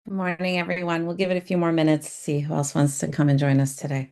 Good morning, everyone. We'll give it a few more minutes to see who else wants to come and join us today.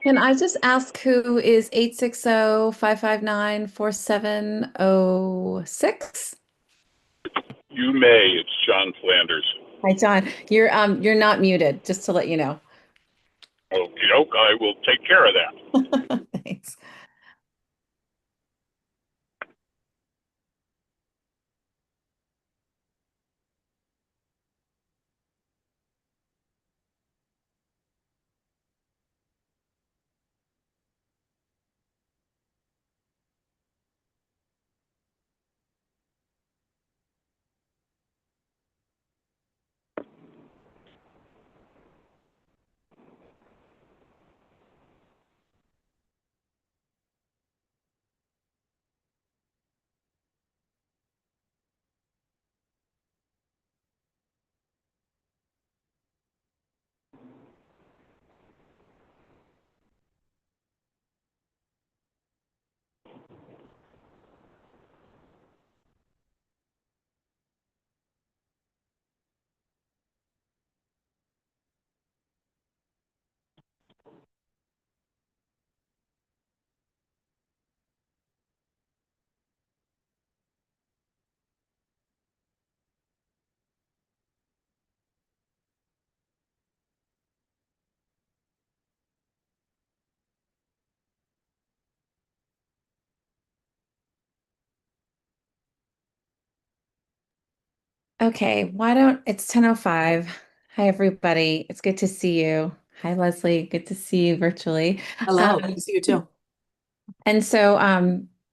Can I just ask who is 860-559-4706? You may. It's John Flanders. Hi, John. You're not muted, just to let you know. Okie doke. I will take care of that. Thanks. Okay, it's 10:05. Hi, everybody. It's good to see you. Hi, Leslie. Good to see you virtually. Hello, good to Um, see you too. And so,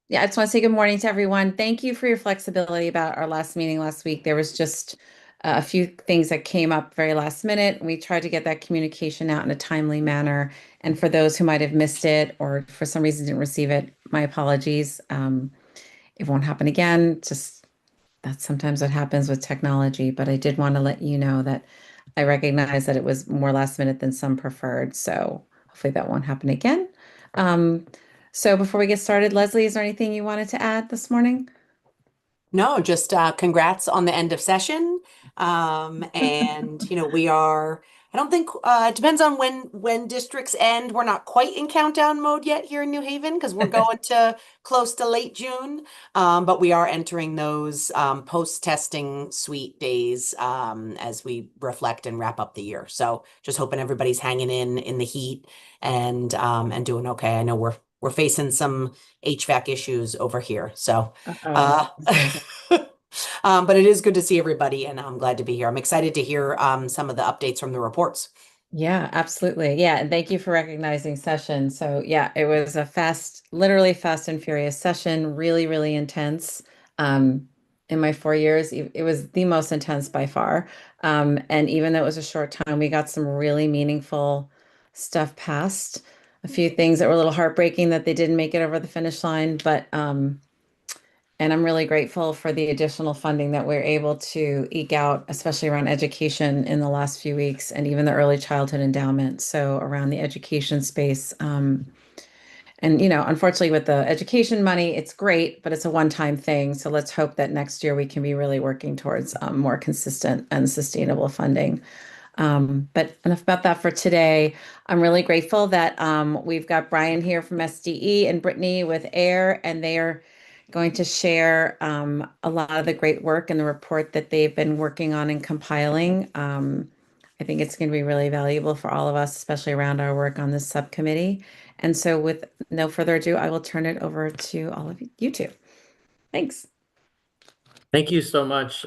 yeah, I just want to say good morning to everyone. Thank you for your flexibility about our last meeting last week. There was just a few things that came up very last minute. We tried to get that communication out in a timely manner. And for those who might have missed it or for some reason didn't receive it, my apologies. It won't happen again. Just that's sometimes what happens with technology. But I did want to let you know that I recognize that it was more last minute than some preferred. So hopefully that won't happen again. Um, so before we get started, Leslie, is there anything you wanted to add this morning? No, just congrats on the end of session. We are, I don't think it depends on when districts end. We're not quite in countdown mode yet here in New Haven because we're going to close to late June. But we are entering those post-testing sweet days as we reflect and wrap up the year. So just hoping everybody's hanging in the heat and doing okay. I know we're facing some HVAC issues over here. So Oh, uh, but it is good to see everybody, and I'm glad to be here. I'm excited to hear some of the updates from the reports. yeah, absolutely. Yeah, and thank you for recognizing session. So yeah, it was a literally fast and furious session, really, really intense. Um, in my 4 years, it was the most intense by far. And even though it was a short time, we got some really meaningful stuff passed. A few things that were a little heartbreaking that they didn't make it over the finish line, but And I'm really grateful for the additional funding that we're able to eke out, especially around education in the last few weeks and even the early childhood endowment. So around the education space. And, unfortunately, with the education money, it's great, but it's a one-time thing. So let's hope that next year we can be really working towards more consistent and sustainable funding. But enough about that for today. I'm really grateful that we've got Brian here from SDE and Brittany with AIR, and they are going to share a lot of the great work and the report that they've been working on and compiling. I think it's going to be really valuable for all of us, especially around our work on this subcommittee. And so, with no further ado, I will turn it over to all of you two. Thanks. Thank you so much.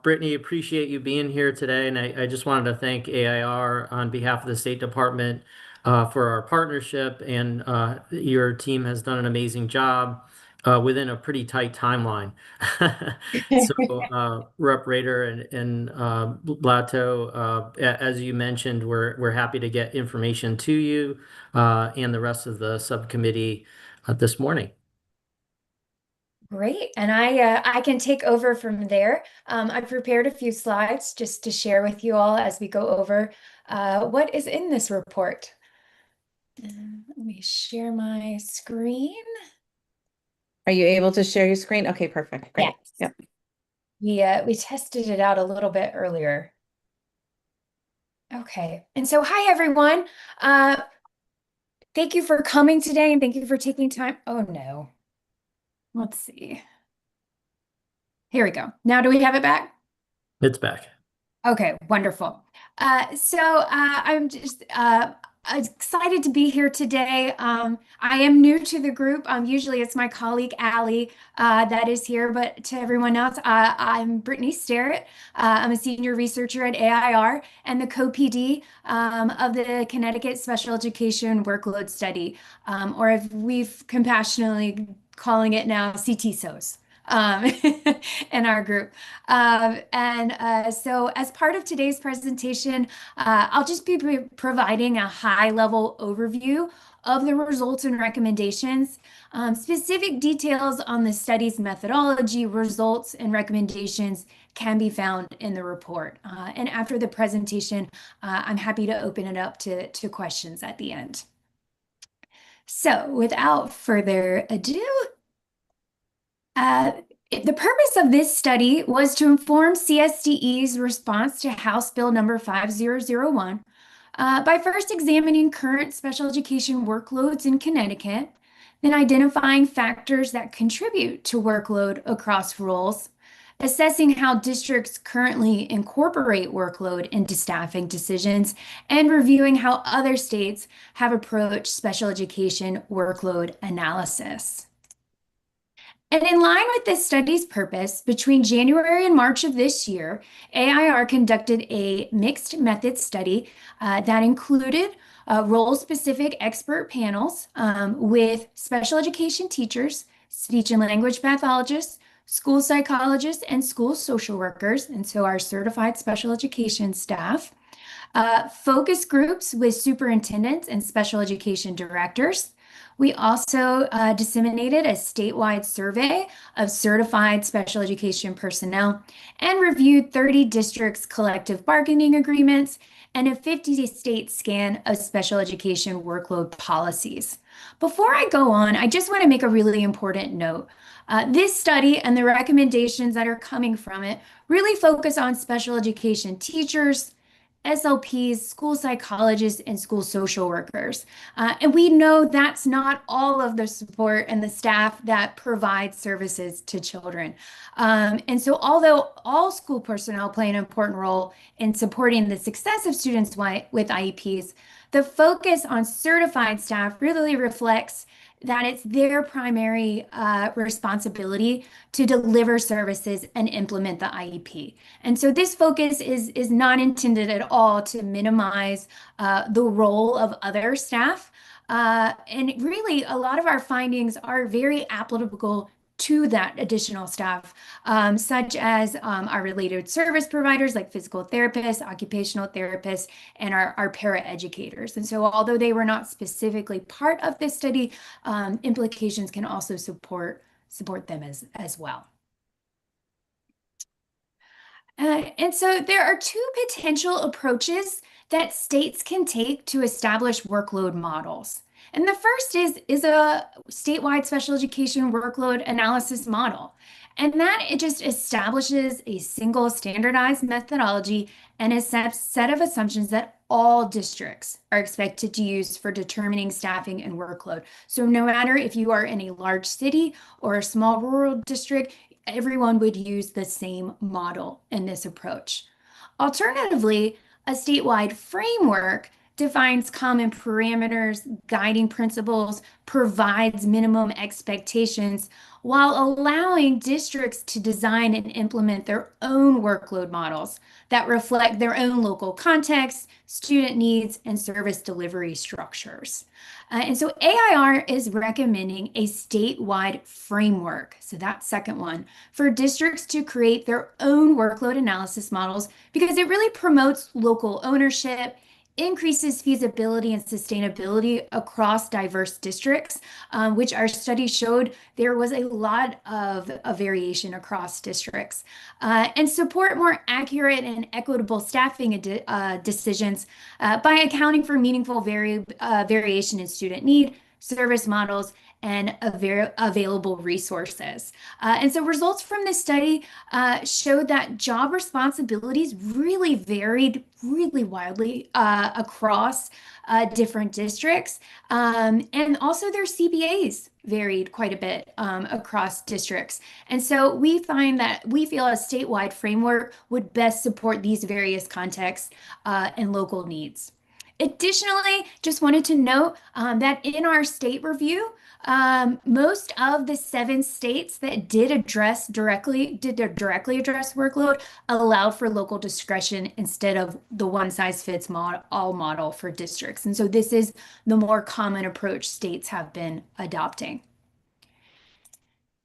Brittany, appreciate you being here today. And I just wanted to thank AIR on behalf of the State Department for our partnership. And your team has done an amazing job within a pretty tight timeline. So, Rep. Rader and Blato, as you mentioned, we're happy to get information to you and the rest of the subcommittee this morning. Great. And I can take over from there. I've prepared a few slides just to share with you all as we go over what is in this report. Let me share my screen. Are you able to share your screen? Okay, perfect. Great. Yes. Yep. We tested it out a little bit earlier. Okay. And so, hi, everyone. Thank you for coming today and thank you for taking time. Oh, no. Let's see. Here we go. Now, do we have it back? It's back. Okay, wonderful. I'm just excited to be here today. I am new to the group. Usually it's my colleague Allie that is here, but to everyone else, I'm Brittany Sterrett. I'm a senior researcher at AIR and the co-PD of the Connecticut Special Education Workload Study, or if we've compassionately calling it now CTSOS. In our group. So as part of today's presentation, I'll just be providing a high-level overview of the results and recommendations. Specific details on the study's methodology, results, and recommendations can be found in the report. And after the presentation, I'm happy to open it up to questions at the end. So without further ado, the purpose of this study was to inform CSDE's response to House Bill number 5001 by first examining current special education workloads in Connecticut, then identifying factors that contribute to workload across roles, assessing how districts currently incorporate workload into staffing decisions, and reviewing how other states have approached special education workload analysis. And in line with this study's purpose, between January and March of this year, AIR conducted a mixed method study that included role-specific expert panels with special education teachers, speech and language pathologists, school psychologists, and school social workers, and so our certified special education staff, focus groups with superintendents and special education directors. We also disseminated a statewide survey of certified special education personnel and reviewed 30 districts' collective bargaining agreements and a 50-state scan of special education workload policies. Before I go on, I just want to make a really important note. This study and the recommendations that are coming from it really focus on special education teachers, SLPs, school psychologists, and school social workers. And we know that's not all of the support and the staff that provide services to children. And so although all school personnel play an important role in supporting the success of students with IEPs, the focus on certified staff really reflects that it's their primary responsibility to deliver services and implement the IEP. And so this focus is not intended at all to minimize the role of other staff. And really, a lot of our findings are very applicable to that additional staff, such as our related service providers like physical therapists, occupational therapists, and our paraeducators. And so although they were not specifically part of this study, implications can also support support them as well. And so there are two potential approaches that states can take to establish workload models. And the first is a statewide special education workload analysis model. And that it just establishes a single standardized methodology and a set of assumptions that all districts are expected to use for determining staffing and workload. So no matter if you are in a large city or a small rural district, everyone would use the same model in this approach. Alternatively, a statewide framework defines common parameters, guiding principles, provides minimum expectations, while allowing districts to design and implement their own workload models that reflect their own local context, student needs, and service delivery structures. And so AIR is recommending a statewide framework. So that second one for districts to create their own workload analysis models because it really promotes local ownership, increases feasibility and sustainability across diverse districts, which our study showed there was a lot of variation across districts, and support more accurate and equitable staffing decisions by accounting for meaningful variation in student need, service models, and available resources. And so results from this study showed that job responsibilities really varied really wildly across different districts. And also their CBAs varied quite a bit across districts. And so we find that we feel a statewide framework would best support these various contexts and local needs. Additionally, just wanted to note that in our state review, most of the 7 states that did directly address workload allowed for local discretion instead of the one-size-fits-all model for districts. And so this is the more common approach states have been adopting.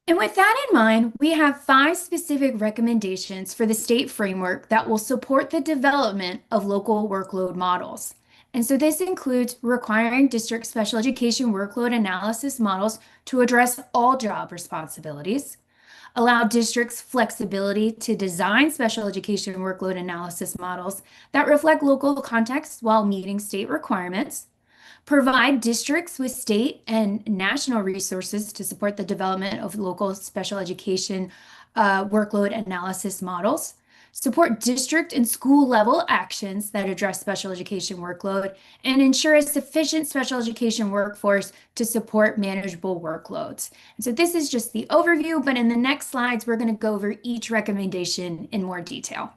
And with that in mind, we have 5 specific recommendations for the state framework that will support the development of local workload models. And so this includes requiring district special education workload analysis models to address all job responsibilities, allow districts flexibility to design special education workload analysis models that reflect local context while meeting state requirements, provide districts with state and national resources to support the development of local special education workload analysis models, support district and school level actions that address special education workload, and ensure a sufficient special education workforce to support manageable workloads. And so this is just the overview, but in the next slides, we're going to go over each recommendation in more detail.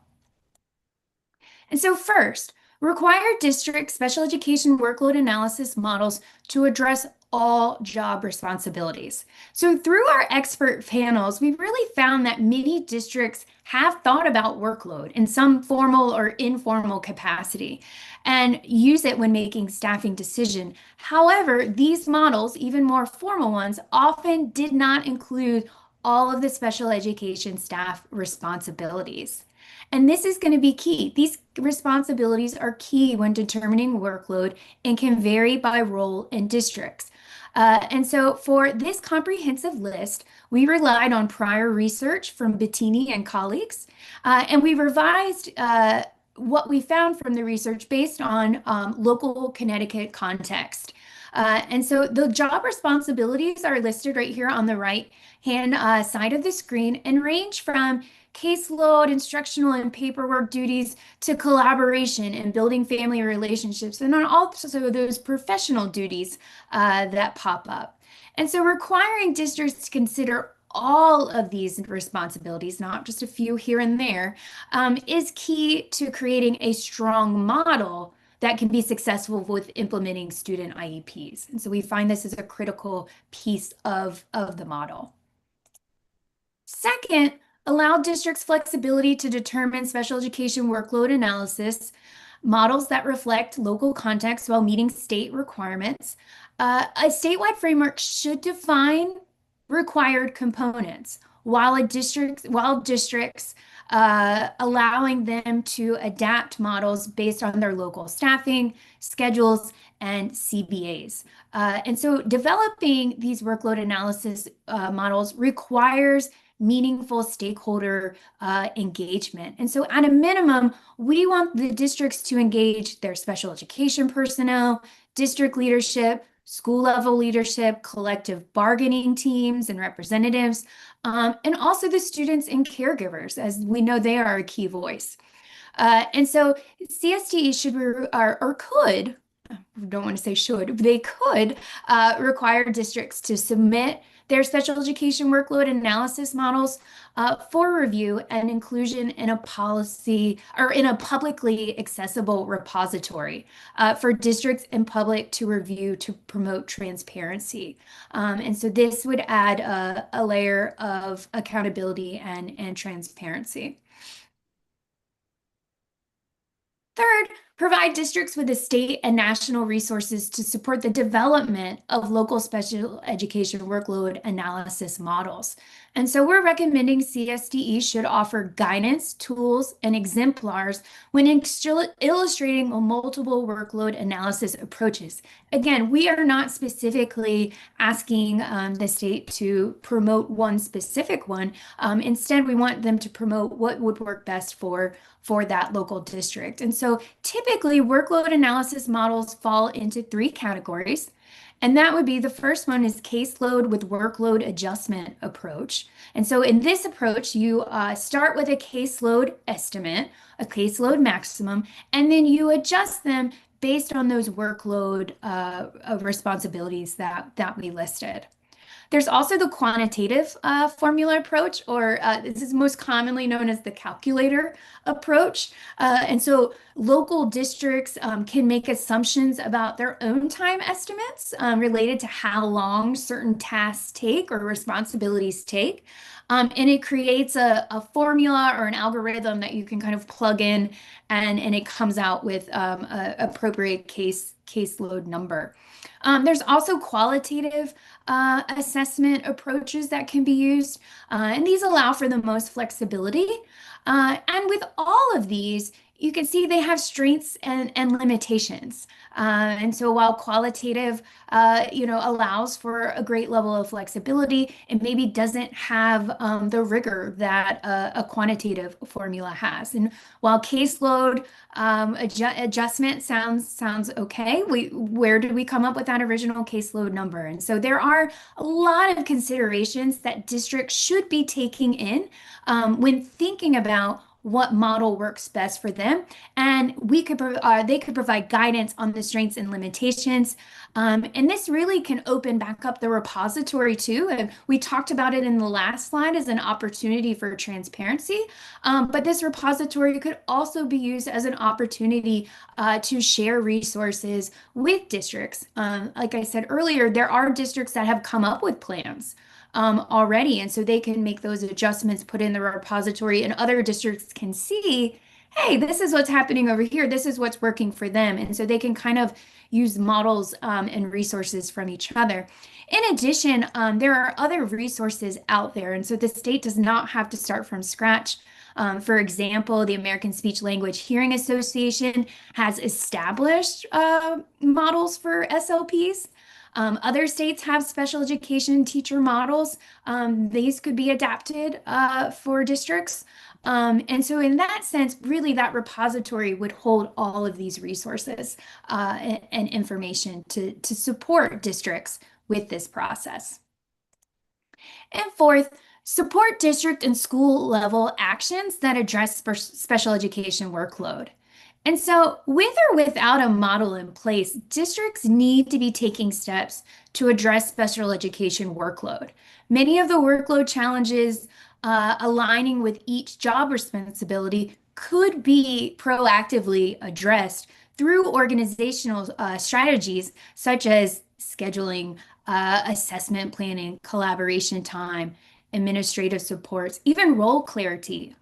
And so first, require district special education workload analysis models to address all job responsibilities. So through our expert panels, we really found that many districts have thought about workload in some formal or informal capacity and use it when making staffing decision. However, these models, even more formal ones, often did not include all of the special education staff responsibilities. And this is going to be key. These responsibilities are key when determining workload and can vary by role in districts. And so for this comprehensive list, we relied on prior research from Bettini and colleagues, and we revised what we found from the research based on local Connecticut context. And so the job responsibilities are listed right here on the right-hand side of the screen and range from caseload, instructional and paperwork duties to collaboration and building family relationships, and then also those professional duties that pop up. And so requiring districts to consider all of these responsibilities, not just a few here and there, is key to creating a strong model that can be successful with implementing student IEPs. And so we find this is a critical piece of the model. Second, allow districts flexibility to determine special education workload analysis models that reflect local context while meeting state requirements. A statewide framework should define required components while districts allowing them to adapt models based on their local staffing, schedules, and CBAs. And so developing these workload analysis models requires meaningful stakeholder engagement. And so at a minimum, we want the districts to engage their special education personnel, district leadership, school level leadership, collective bargaining teams and representatives, and also the students and caregivers, as we know they are a key voice. And so CSTE should or could, don't want to say should, they could require districts to submit their special education workload analysis models for review and inclusion in a policy or in a publicly accessible repository for districts and public to review to promote transparency. And so this would add a layer of accountability and transparency. Third, provide districts with the state and national resources to support the development of local special education workload analysis models. And so we're recommending CSDE should offer guidance, tools, and exemplars when illustrating multiple workload analysis approaches. Again, we are not specifically asking the state to promote one specific one. Instead, we want them to promote what would work best for that local district. And so typically workload analysis models fall into three categories. And that would be the first one is caseload with workload adjustment approach. And so in this approach, you start with a caseload estimate, a caseload maximum, and then you adjust them based on those workload responsibilities that we listed. There's also the quantitative formula approach, or this is most commonly known as the calculator approach. And so local districts can make assumptions about their own time estimates related to how long certain tasks take or responsibilities take. And it creates a formula or an algorithm that you can kind of plug in, and it comes out with an appropriate caseload number. There's also qualitative assessment approaches that can be used, and these allow for the most flexibility. And with all of these, you can see they have strengths and limitations. And so while qualitative, allows for a great level of flexibility, it maybe doesn't have the rigor that a quantitative formula has. And while caseload adjustment sounds okay, where did we come up with that original caseload number? And so there are a lot of considerations that districts should be taking in when thinking about what model works best for them, and they could provide guidance on the strengths and limitations. And this really can open back up the repository too. And we talked about it in the last slide as an opportunity for transparency, but this repository could also be used as an opportunity to share resources with districts. Like I said earlier, there are districts that have come up with plans already. And so they can make those adjustments, put in the repository, and other districts can see, hey, this is what's happening over here. This is what's working for them. And so they can kind of use models and resources from each other. In addition, there are other resources out there. And so the state does not have to start from scratch. For example, the American Speech Language Hearing Association has established models for SLPs. Other states have special education teacher models. These could be adapted for districts. And so in that sense, really that repository would hold all of these resources and information to support districts with this process. And fourth, support district and school level actions that address special education workload. And so with or without a model in place, districts need to be taking steps to address special education workload. Many of the workload challenges aligning with each job responsibility could be proactively addressed through organizational strategies such as scheduling, assessment planning, collaboration time, administrative supports, even role clarity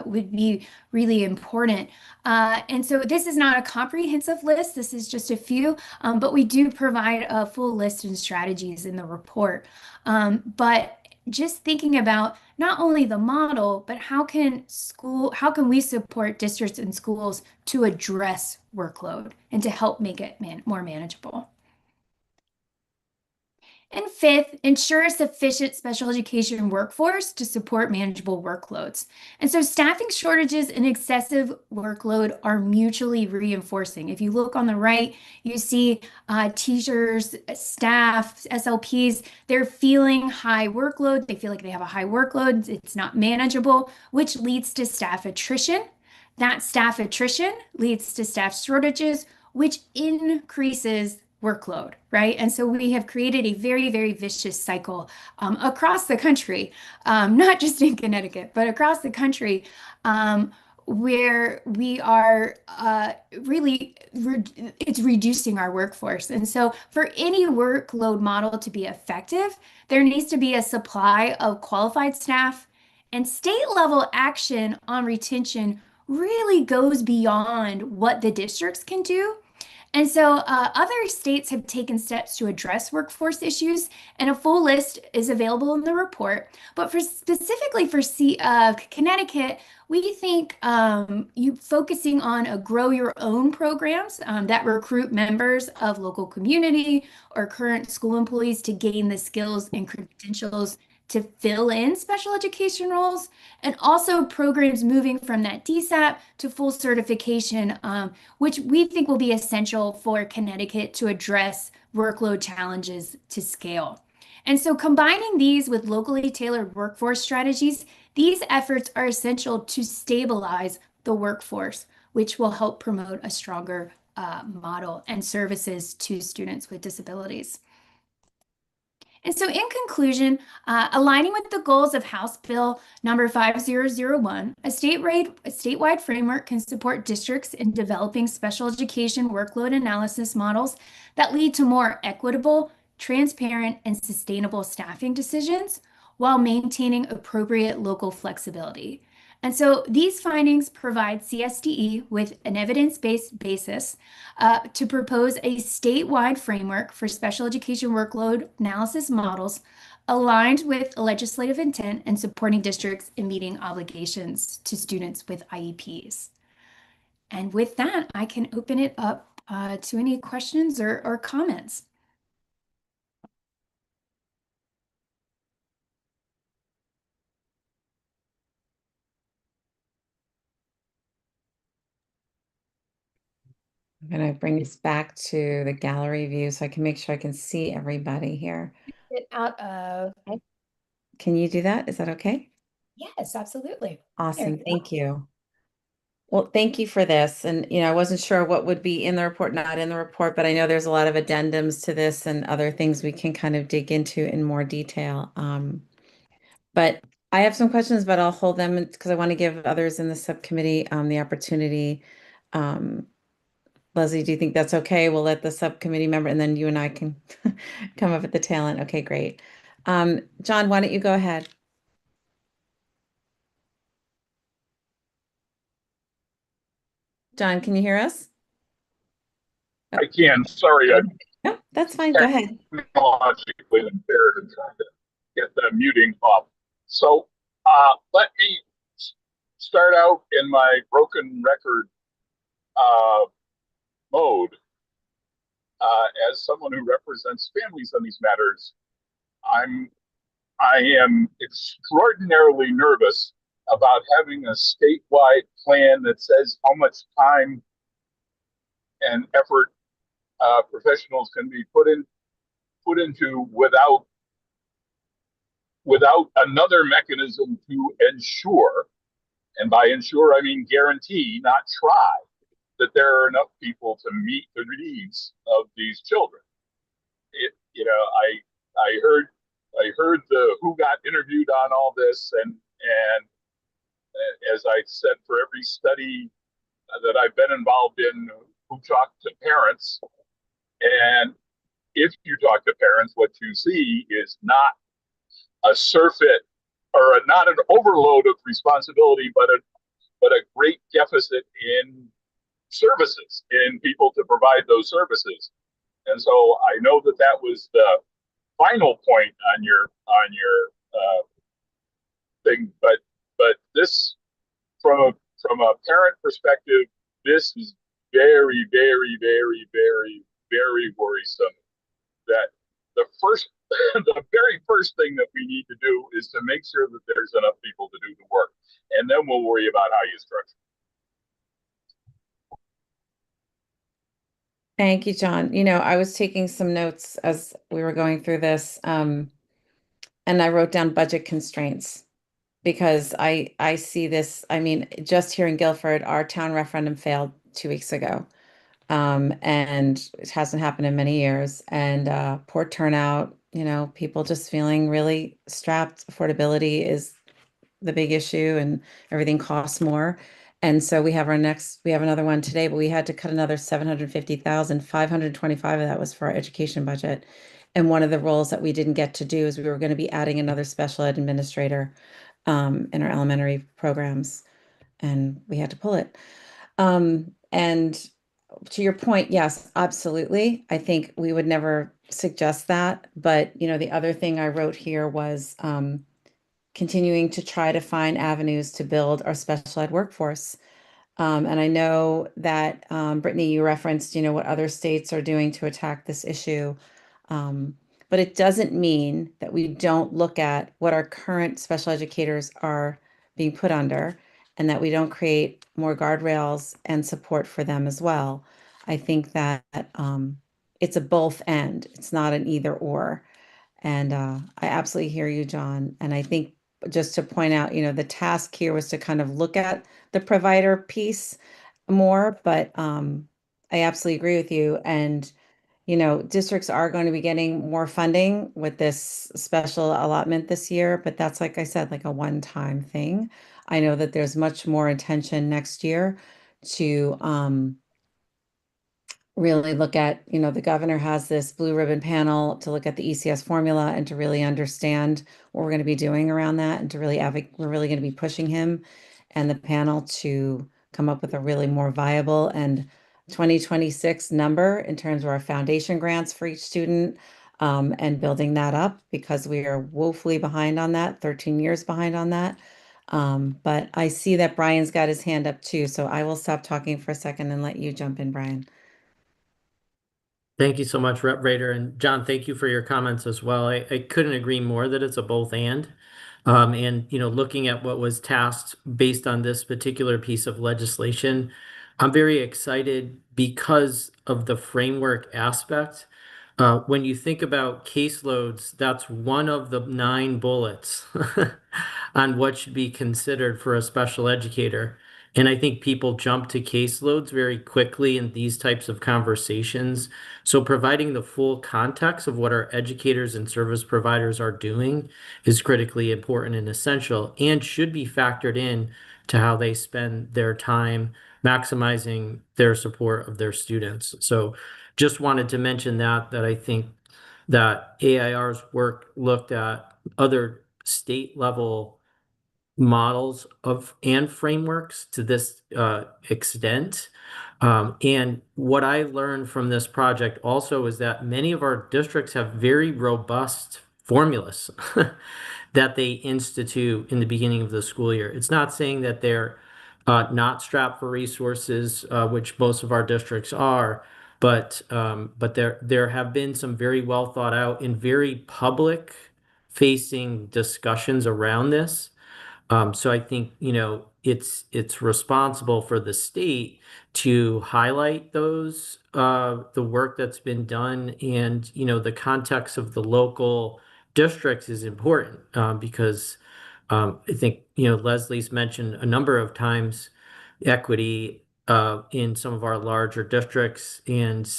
would be really important. And so this is not a comprehensive list. This is just a few, but we do provide a full list and strategies in the report. But just thinking about not only the model, but how can we support districts and schools to address workload and to help make it more manageable? And fifth, ensure a sufficient special education workforce to support manageable workloads. And so staffing shortages and excessive workload are mutually reinforcing. If you look on the right, you see teachers, staff, SLPs, they're feeling high workload. They feel like they have a high workload. It's not manageable, which leads to staff attrition. That staff attrition leads to staff shortages, which increases workload, right? And so we have created a very, very vicious cycle across the country, not just in Connecticut, but across the country, where we are it's reducing our workforce. And so for any workload model to be effective, there needs to be a supply of qualified staff, and state level action on retention really goes beyond what the districts can do. And so other states have taken steps to address workforce issues, and a full list is available in the report. But for specifically for Connecticut, we think you focusing on a grow your own programs that recruit members of local community or current school employees to gain the skills and credentials to fill in special education roles, and also programs moving from that DSAP to full certification, which we think will be essential for Connecticut to address workload challenges to scale. And so combining these with locally tailored workforce strategies, these efforts are essential to stabilize the workforce, which will help promote a stronger model and services to students with disabilities. And so in conclusion, aligning with the goals of House Bill number 5001, a statewide framework can support districts in developing special education workload analysis models that lead to more equitable, transparent, and sustainable staffing decisions while maintaining appropriate local flexibility. And so these findings provide CSDE with an evidence-based basis to propose a statewide framework for special education workload analysis models aligned with legislative intent and supporting districts in meeting obligations to students with IEPs. And with that, I can open it up to any questions or comments. I'm going to bring us back to the gallery view so I can make sure I can see everybody here. Get out of. Can you do that? Is that okay? Yes, absolutely. Awesome. Thank you. Well, thank you for this. And, I wasn't sure what would be in the report, not in the report, but I know there's a lot of addendums to this and other things we can kind of dig into in more detail. But I have some questions, but I'll hold them because I want to give others in the subcommittee the opportunity. Leslie, do you think that's okay? We'll let the subcommittee member, and then you and I can come up at the tail end. Okay, great. John, why don't you go ahead? John, can you hear us? I can. Sorry, I'm No, that's fine. Go ahead. technologically impaired and trying to get the muting off. So let me start out in my broken record mode. As someone who represents families on these matters, I am extraordinarily nervous about having a statewide plan that says how much time and effort professionals can be put into without another mechanism to ensure, and by ensure I mean guarantee, not try, that there are enough people to meet the needs of these children. I heard the who got interviewed on all this, and as I said, for every study that I've been involved in, who talked to parents, and if you talk to parents, what you see is not a surfeit or not an overload of responsibility, but a great deficit in services, in people to provide those services. And so I know that was the final point on your thing, but this, from a parent perspective, this is very, very, very, very, very worrisome. That the first the very first thing that we need to do is to make sure that there's enough people to do the work. And then we'll worry about how you structure. Thank you, John. I was taking some notes as we were going through this, and I wrote down budget constraints because I see this. I mean, just here in Guilford, our town referendum failed 2 weeks ago. And it hasn't happened in many years. And poor turnout, people just feeling really strapped. Affordability is the big issue, and everything costs more. And so we have another one today, but we had to cut another 750,000. 525 of that was for our education budget. And one of the roles that we didn't get to do is we were going to be adding another special ed administrator in our elementary programs, and we had to pull it. And to your point, yes, absolutely. I think we would never suggest that. But, the other thing I wrote here was continuing to try to find avenues to build our special ed workforce. And I know that, Brittany, you referenced, what other states are doing to attack this issue. But it doesn't mean that we don't look at what our current special educators are being put under, and that we don't create more guardrails and support for them as well. I think that it's a both and, it's not an either or. And I absolutely hear you, John. And I think just to point out, the task here was to kind of look at the provider piece more, but I absolutely agree with you. And, districts are going to be getting more funding with this special allotment this year, but that's, like I said, like a one-time thing. I know that there's much more intention next year to really look at, the governor has this blue ribbon panel to look at the ECS formula and to really understand what we're going to be doing around that, and to really we're really going to be pushing him and the panel to come up with a really more viable and 2026 number in terms of our foundation grants for each student, and building that up, because we are woefully behind on that, 13 years behind on that. But I see that Brian's got his hand up too, so I will stop talking for a second and let you jump in, Brian. Thank you so much, Rep. Rader. And John, thank you for your comments as well. I couldn't agree more that it's a both and. And, looking at what was tasked based on this particular piece of legislation, I'm very excited because of the framework aspect. When you think about caseloads, that's one of the 9 bullets on what should be considered for a special educator. And I think people jump to caseloads very quickly in these types of conversations. So providing the full context of what our educators and service providers are doing is critically important and essential, and should be factored in to how they spend their time maximizing their support of their students. So just wanted to mention that I think that AIR's work looked at other state level models of and frameworks to this extent. And what I learned from this project also is that many of our districts have very robust formulas that they institute in the beginning of the school year. It's not saying that they're not strapped for resources, which most of our districts are, but there have been some very well thought out and very public facing discussions around this. So I think, it's responsible for the state to highlight those, the work that's been done, and, the context of the local districts is important, because I think, Leslie's mentioned a number of times equity in some of our larger districts, and,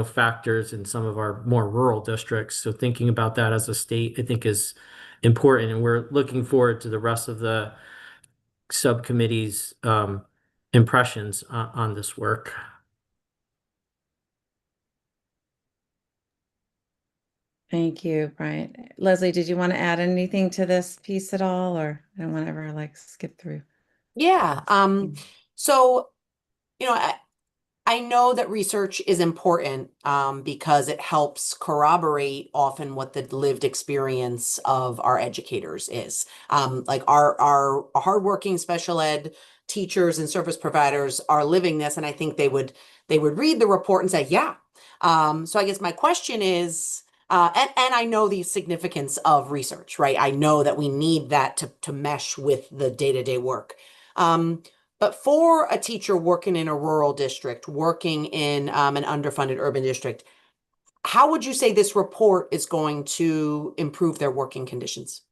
factors in some of our more rural districts. So thinking about that as a state, I think, is important, and we're looking forward to the rest of the subcommittee's impressions on this work. Thank you, Brian. Leslie, did you want to add anything to this piece at all, or I don't want to ever skip through? Yeah. So, I know that research is important because it helps corroborate often what the lived experience of our educators is. Like our hardworking special ed teachers and service providers are living this, and I think they would read the report and say, yeah. So I guess my question is, And I know the significance of research, right? I know that we need that to mesh with the day-to-day work. But for a teacher working in a rural district, working in an underfunded urban district, how would you say this report is going to improve their working conditions?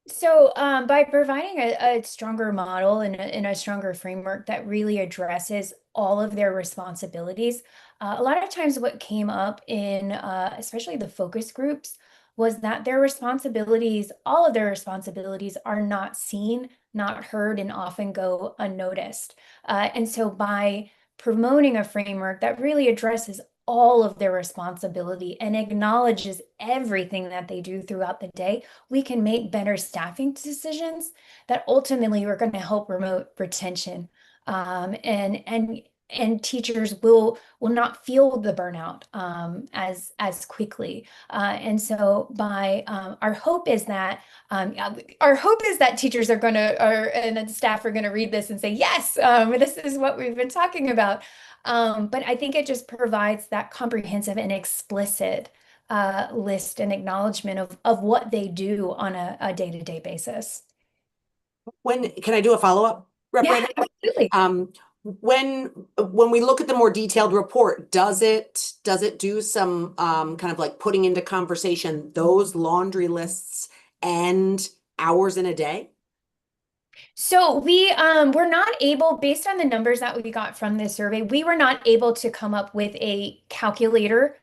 So, by providing a stronger model and a stronger framework that really addresses all of their responsibilities, a lot of times what came up in especially the focus groups was that their responsibilities, all of their responsibilities, are not seen, not heard, and often go unnoticed. And so, by promoting a framework that really addresses all of their responsibility and acknowledges everything that they do throughout the day, we can make better staffing decisions that ultimately are going to help promote retention. And teachers will not feel the burnout as quickly. And so by our hope is that teachers are going to and staff are going to read this and say, yes, this is what we've been talking about. But I think it just provides that comprehensive and explicit list and acknowledgement of what they do on a day-to-day basis. When can I do a follow-up, Rep. Yeah, Brandon? absolutely. When we look at the more detailed report, does it do some kind of like putting into conversation those laundry lists and hours in a day? So we were not able, based on the numbers that we got from this survey, we were not able to come up with a calculator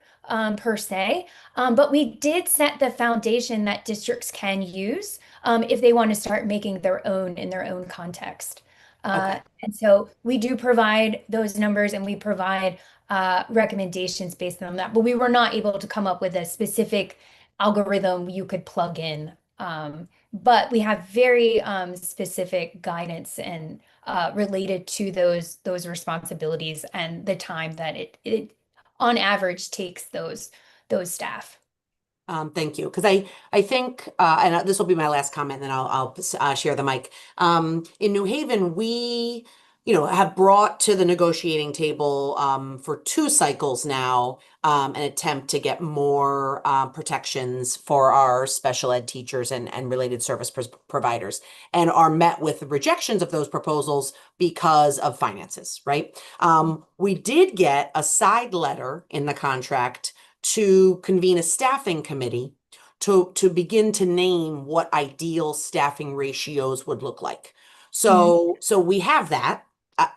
per se, but we did set the foundation that districts can use if they want to start making their own in their own context. Okay. And so we do provide those numbers and we provide recommendations based on that, but we were not able to come up with a specific algorithm you could plug in. But we have very specific guidance and related to those responsibilities and the time that it on average takes those staff. Thank you. Because I think, and this will be my last comment, then I'll share the mic. In New Haven, we, have brought to the negotiating table for 2 cycles now an attempt to get more protections for our special ed teachers and related service providers, and are met with rejections of those proposals because of finances, right? We did get a side letter in the contract to convene a staffing committee to begin to name what ideal staffing ratios would look like. So we have that.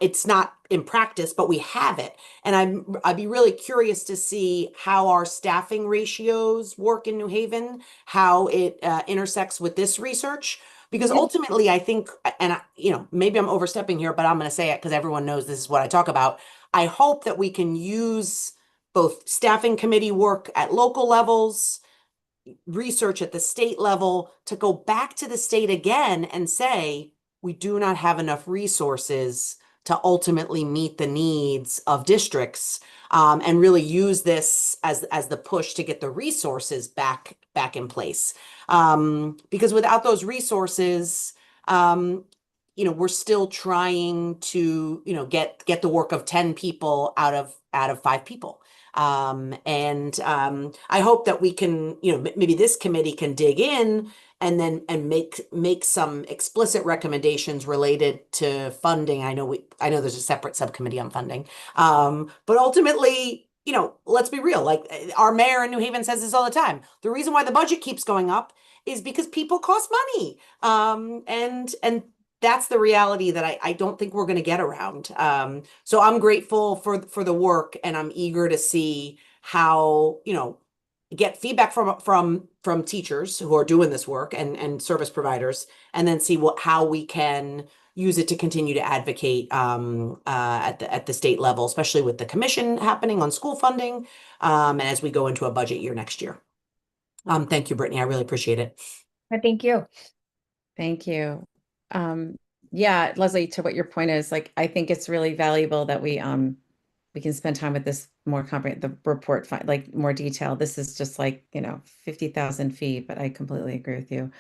It's not in practice, but we have it. And I'd be really curious to see how our staffing ratios work in New Haven, how it intersects with this research. Because ultimately, I think, and maybe I'm overstepping here, but I'm going to say it because everyone knows this is what I talk about. I hope that we can use both staffing committee work at local levels, research at the state level, to go back to the state again and say, we do not have enough resources to ultimately meet the needs of districts, and really use this as the push to get the resources back in place. Because without those resources, we're still trying to, get the work of 10 people out of 5 people. I hope that we can, maybe this committee can dig in and make some explicit recommendations related to funding. I know there's a separate subcommittee on funding. But ultimately, let's be real. Like our mayor in New Haven says this all the time. The reason why the budget keeps going up is because people cost money. And that's the reality that I don't think we're going to get around. So I'm grateful for the work, and I'm eager to see how, get feedback from teachers who are doing this work and service providers, and then see how we can use it to continue to advocate at the state level, especially with the commission happening on school funding, and as we go into a budget year next year. Thank you, Brittany. I really appreciate it. Thank you. Thank you. Yeah, Leslie, to what your point is, like, I think it's really valuable that we can spend time with this more the report, like more detail. This is just like, 50,000 feet, but I completely agree with you.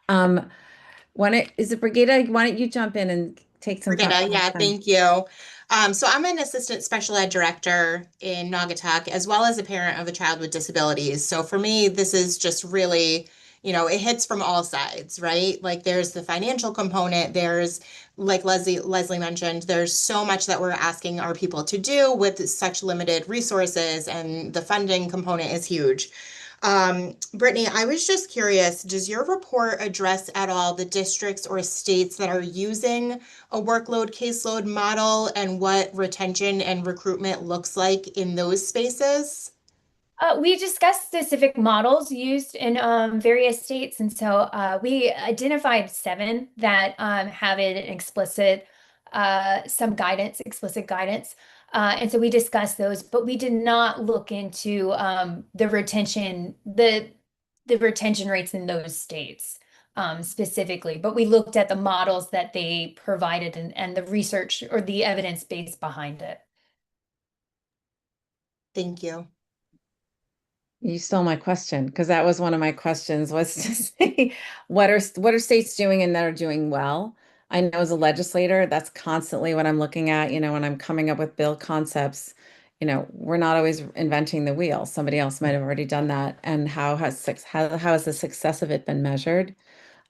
Is it Brigida? Why don't you jump in and take some Brigida, time? yeah, thank you. So I'm an assistant special ed director in Naugatuck, as well as a parent of a child with disabilities. So for me, this is just really, it hits from all sides, right? Like there's the financial component, there's like Leslie mentioned, there's so much that we're asking our people to do with such limited resources, and the funding component is huge. Brittany, I was just curious, does your report address at all the districts or states that are using a workload caseload model and what retention and recruitment looks like in those spaces? We discussed specific models used in various states, and so we identified seven that have an explicit, explicit guidance, and so we discussed those, but we did not look into the retention rates in those states specifically. But we looked at the models that they provided and the research or the evidence base behind it. Thank you. You stole my question because that was one of my questions was to say what are states doing and that are doing well? I know as a legislator, that's constantly what I'm looking at, when I'm coming up with bill concepts, we're not always inventing the wheel. Somebody else might have already done that. And how has the success of it been measured?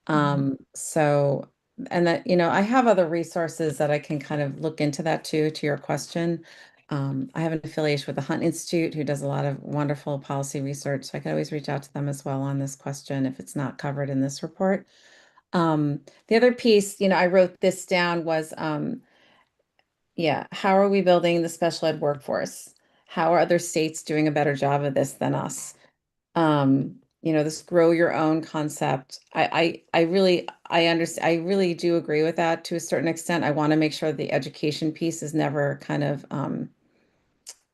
So, and that, I have other resources that I can kind of look into that too, to your question. I have an affiliation with the Hunt Institute who does a lot of wonderful policy research. So I can always reach out to them as well on this question if it's not covered in this report. The other piece, I wrote this down was, yeah, how are we building the special ed workforce? How are other states doing a better job of this than us? This grow your own concept. I understand. I really do agree with that to a certain extent. I want to make sure the education piece is never kind of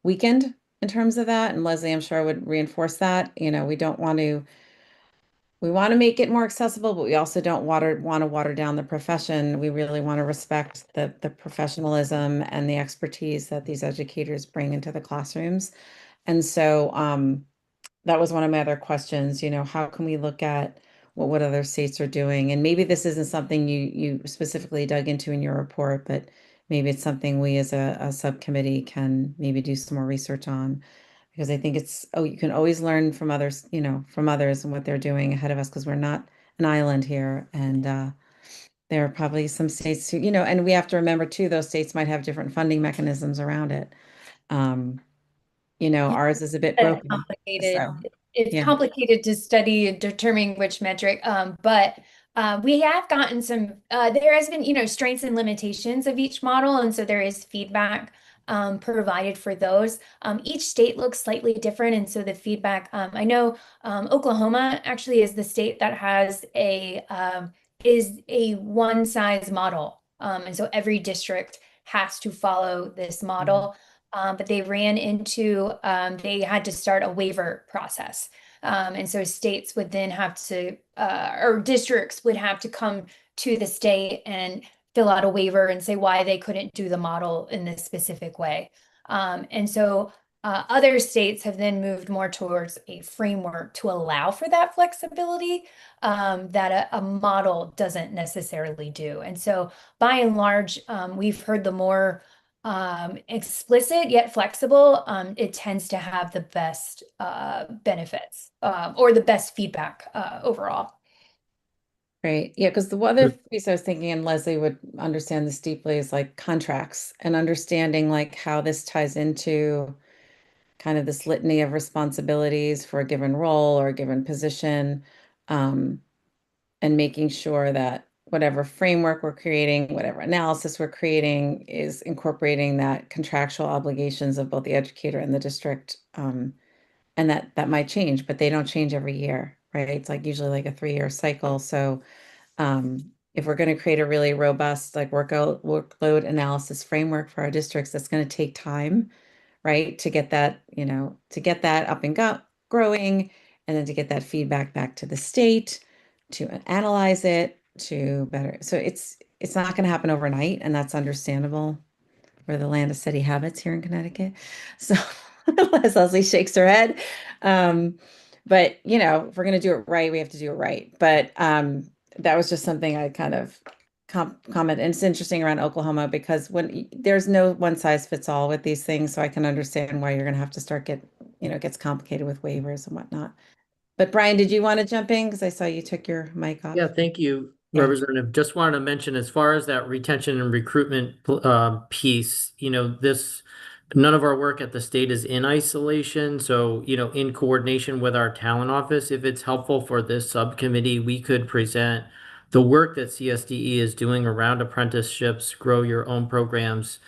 weakened in terms of that. And Leslie, I'm sure would reinforce that. We want to make it more accessible, but we also don't want to water down the profession. We really want to respect the professionalism and the expertise that these educators bring into the classrooms. And so, that was one of my other questions, how can we look at what other states are doing? And maybe this isn't something you specifically dug into in your report, but maybe it's something we as a subcommittee can maybe do some more research on. Because I think you can always learn from others, from others and what they're doing ahead of us, because we're not an island here. And there are probably some states who, and we have to remember too, those states might have different funding mechanisms around it. Um, ours is a bit That's broken. complicated. So, It's yeah. complicated to study and determine which metric, but we have gotten some, there has been, strengths and limitations of each model, and so there is feedback provided for those. Each state looks slightly different, and so the feedback, I know Oklahoma actually is the state that has is a one size model, and so every district has to follow this model. But they had to start a waiver process. And so states would then have to, or districts would have to come to the state and fill out a waiver and say why they couldn't do the model in this specific way. And so other states have then moved more towards a framework to allow for that flexibility that a model doesn't necessarily do. And so by and large, we've heard the more explicit yet flexible, it tends to have the best benefits or the best feedback overall. Right. Yeah, because the other piece I was thinking, and Leslie would understand this deeply, is like contracts and understanding like how this ties into kind of this litany of responsibilities for a given role or a given position, and making sure that whatever framework we're creating, whatever analysis we're creating is incorporating that contractual obligations of both the educator and the district. And that might change, but they don't change every year, right? It's like usually like a 3-year cycle. So if we're going to create a really robust like workload analysis framework for our districts, that's going to take time, right? To get that, to get that up and growing, and then to get that feedback back to the state, to analyze it, to better. So it's not going to happen overnight, and that's understandable. We're the land of steady habits here in Connecticut. So as Leslie shakes her head. But if we're going to do it right, we have to do it right. But that was just something I kind of comment, and it's interesting around Oklahoma because there's no one size fits all with these things, so I can understand why you're going to have to it gets complicated with waivers and whatnot. But Brian, did you want to jump in? Because I saw you took your mic Yeah, off. thank you, Yeah. Representative. Just wanted to mention, as far as that retention and recruitment piece, none of our work at the state is in isolation. So, in coordination with our talent office, if it's helpful for this subcommittee, we could present the work that CSDE is doing around apprenticeships, grow your own programs.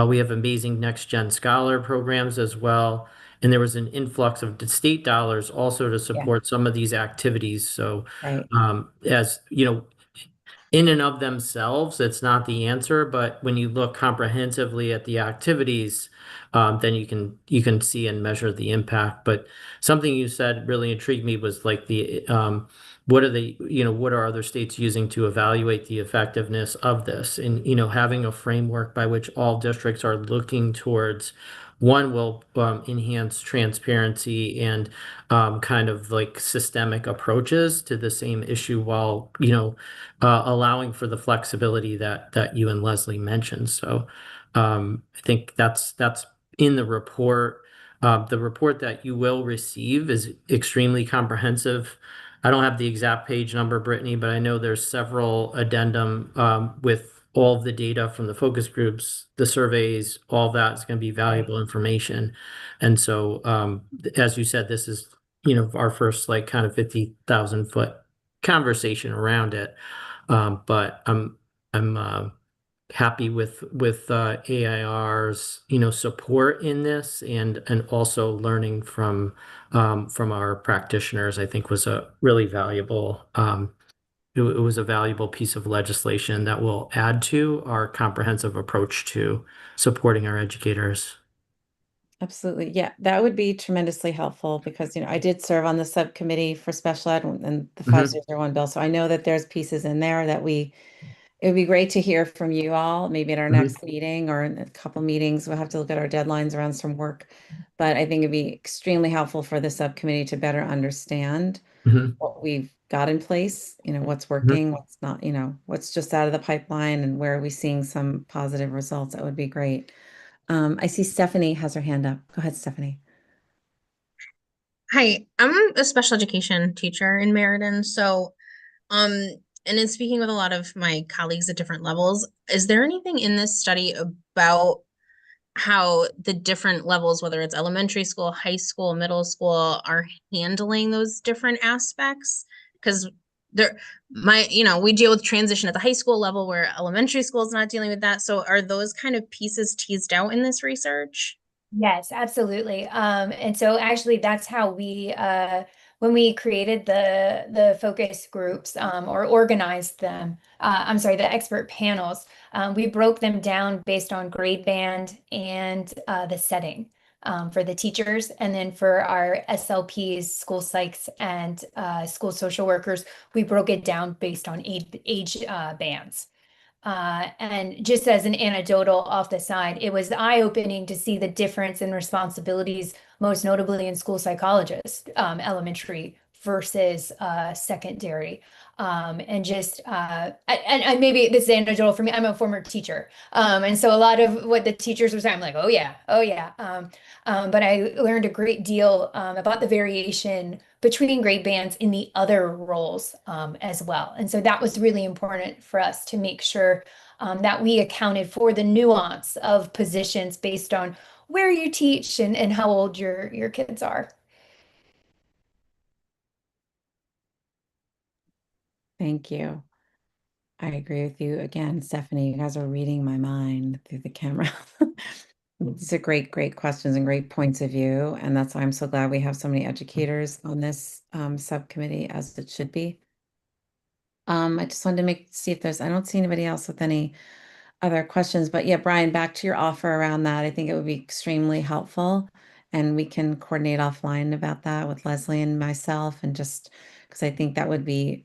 We have amazing Next Gen Scholar programs as well. And there was an influx of state dollars also to Yeah. support some of these activities. So, Right. as in and of themselves, it's not the answer, but when you look comprehensively at the activities, then you can see and measure the impact. But something you said really intrigued me was like what are other states using to evaluate the effectiveness of this? And having a framework by which all districts are looking towards one will enhance transparency and kind of like systemic approaches to the same issue while allowing for the flexibility that you and Leslie mentioned. So I think that's in the report. The report that you will receive is extremely comprehensive. I don't have the exact page number, Brittany, but I know there's several addendum with all of the data from the focus groups, the surveys, all that is going to be valuable information. And so, as you said, this is our first like kind of 50,000 foot conversation around it. But I'm happy with AIR's support in this and also learning from our practitioners. I think was a really valuable it was a valuable piece of legislation that will add to our comprehensive approach to supporting our educators. Absolutely. Yeah, that would be tremendously helpful because, I did serve on the subcommittee for special ed and the Mhm, 5001 bill. So I know that there's pieces in there that it would be great to hear from you all, maybe at our mhm, next meeting or in a couple meetings. We'll have to look at our deadlines around some work. But I think it'd be extremely helpful for the subcommittee to better understand mhm, what we've got in place, what's mhm. working, what's not, what's just out of the pipeline and where are we seeing some positive results. That would be great. I see Stephanie has her hand up. Go ahead, Stephanie. Hi, I'm a special education teacher in Meriden. Um, and in speaking with a lot of my colleagues at different levels, is there anything in this study about how the different levels, whether it's elementary school, high school, middle school, are handling those different aspects? Because we deal with transition at the high school level where elementary school is not dealing with that. So are those kind of pieces teased out in this research? Yes, absolutely. And so actually that's how when we created the focus groups or organized them, I'm sorry, the expert panels, we broke them down based on grade band and the setting for the teachers. And then for our SLPs, school psychs, and school social workers, we broke it down based on age bands. And just as an anecdotal off the side, it was eye-opening to see the difference in responsibilities, most notably in school psychologists, elementary versus secondary. And just and maybe this is anecdotal for me. I'm a former teacher, and so a lot of what the teachers were saying, I'm like, oh yeah, oh yeah. But I learned a great deal about the variation between grade bands in the other roles as well. And so that was really important for us to make sure that we accounted for the nuance of positions based on where you teach and how old your kids are. Thank you. I agree with you again, Stephanie. You guys are reading my mind through the camera. These are great, great questions and great points of view. And that's why I'm so glad we have so many educators on this subcommittee, as it should be. I just wanted to see if I don't see anybody else with any other questions, but yeah, Brian, back to your offer around that. I think it would be extremely helpful. And we can coordinate offline about that with Leslie and myself and just because I think that would be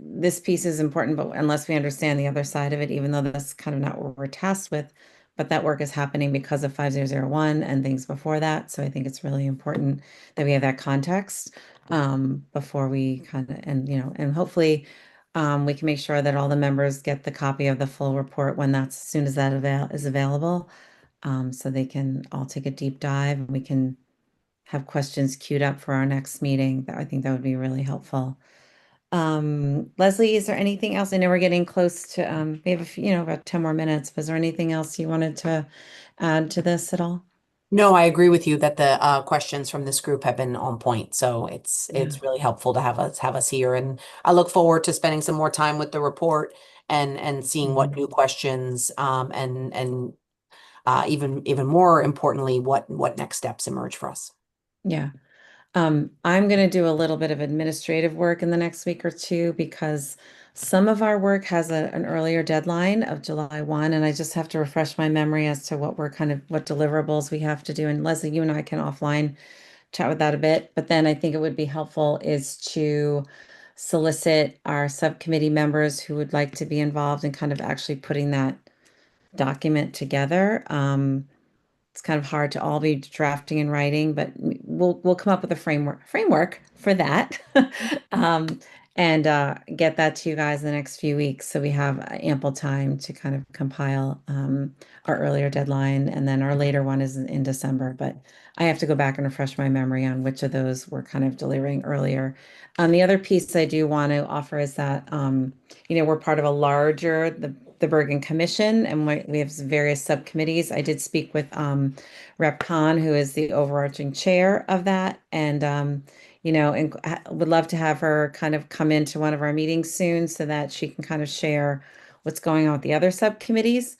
this piece is important, but unless we understand the other side of it, even though that's kind of not what we're tasked with, but that work is happening because of 5001 and things before that. So I think it's really important that we have that context before we kind of, and hopefully We can make sure that all the members get the copy of the full report when that's as soon as that is available. So they can all take a deep dive and we can have questions queued up for our next meeting. I think that would be really helpful. Leslie, is there anything else? I know we're getting close to, we have a few, about 10 more minutes. Was there anything else you wanted to add to this at all? No, I agree with you that the questions from this group have been on point. So Yeah. it's really helpful to have us here, and I look forward to spending some more time with the report and seeing what new questions and even more importantly what next steps emerge for us. Yeah. I'm going to do a little bit of administrative work in the next week or two because some of our work has an earlier deadline of July 1, and I just have to refresh my memory as to what deliverables we have to do. And Leslie, you and I can offline chat with that a bit. But then I think it would be helpful is to solicit our subcommittee members who would like to be involved in kind of actually putting that document together. It's kind of hard to all be drafting and writing, but we'll come up with a framework for that, um, and get that to you guys in the next few weeks, so we have ample time to kind of compile our earlier deadline, and then our later one is in December. But I have to go back and refresh my memory on which of those we're kind of delivering earlier. The other piece I do want to offer is that we're part of a larger the Bergen Commission, and we have various subcommittees. I did speak with Rep. Khan, who is the overarching chair of that, and and would love to have her kind of come into one of our meetings soon so that she can kind of share what's going on with the other subcommittees.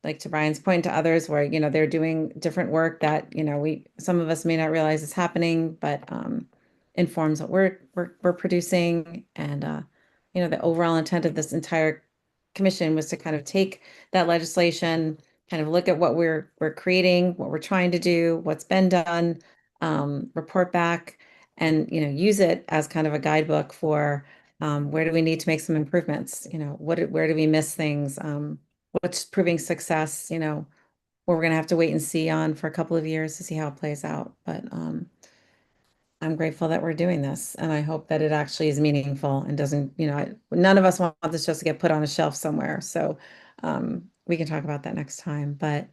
Like to Brian's point, to others where they're doing different work that we some of us may not realize is happening, but informs what we're producing, and the overall intent of this entire commission was to kind of take that legislation, kind of look at what we're creating, what we're trying to do, what's been done, report back, and use it as kind of a guidebook for where do we need to make some improvements, where do we miss things, what's proving success, where we're gonna have to wait and see on for a couple of years to see how it plays out. But I'm grateful that we're doing this, and I hope that it actually is meaningful and doesn't, none of us want this just to get put on a shelf somewhere. So we can talk about that next time. But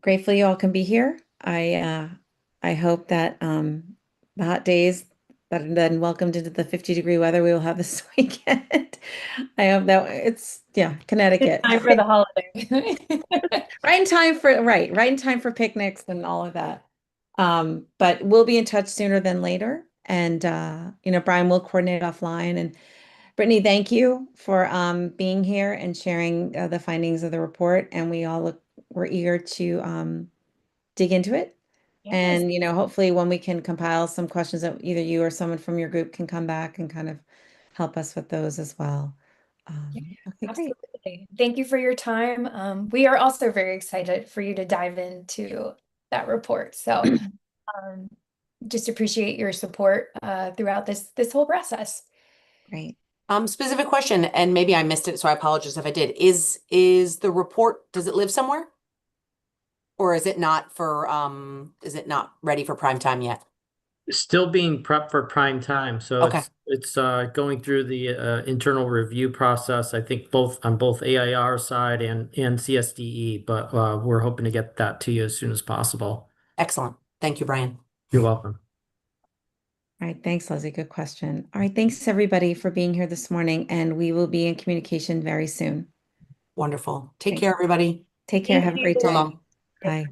grateful you all can be here. I hope that the hot days that are then welcomed into the 50-degree weather we will have this weekend. I hope that it's Connecticut. Time for the holiday. Right in time for picnics and all of that. But we'll be in touch sooner than later. And Brian will coordinate offline. And Brittany, thank you for being here and sharing the findings of the report. And we're eager to dig into it. Yes. And hopefully when we can compile some questions that either you or someone from your group can come back and kind of help us with those as well. Okay, great. Absolutely. Thank you for your time. We are also very excited for you to dive into that report. So just appreciate your support throughout this whole process. Great. Specific question, and maybe I missed it, so I apologize if I did. Is the report, does it live somewhere? Or is it not ready for prime time yet? Still being prepped for prime time, so Okay. it's going through the internal review process. I think on both AIR side and CSDE, but we're hoping to get that to you as soon as possible. Excellent. Thank you, Brian. You're welcome. All right, thanks, Leslie. Good question. All right, thanks everybody for being here this morning, and we will be in communication very soon. Wonderful. Take Great. care, everybody. Take care. Thank Have a great So day. long. Bye.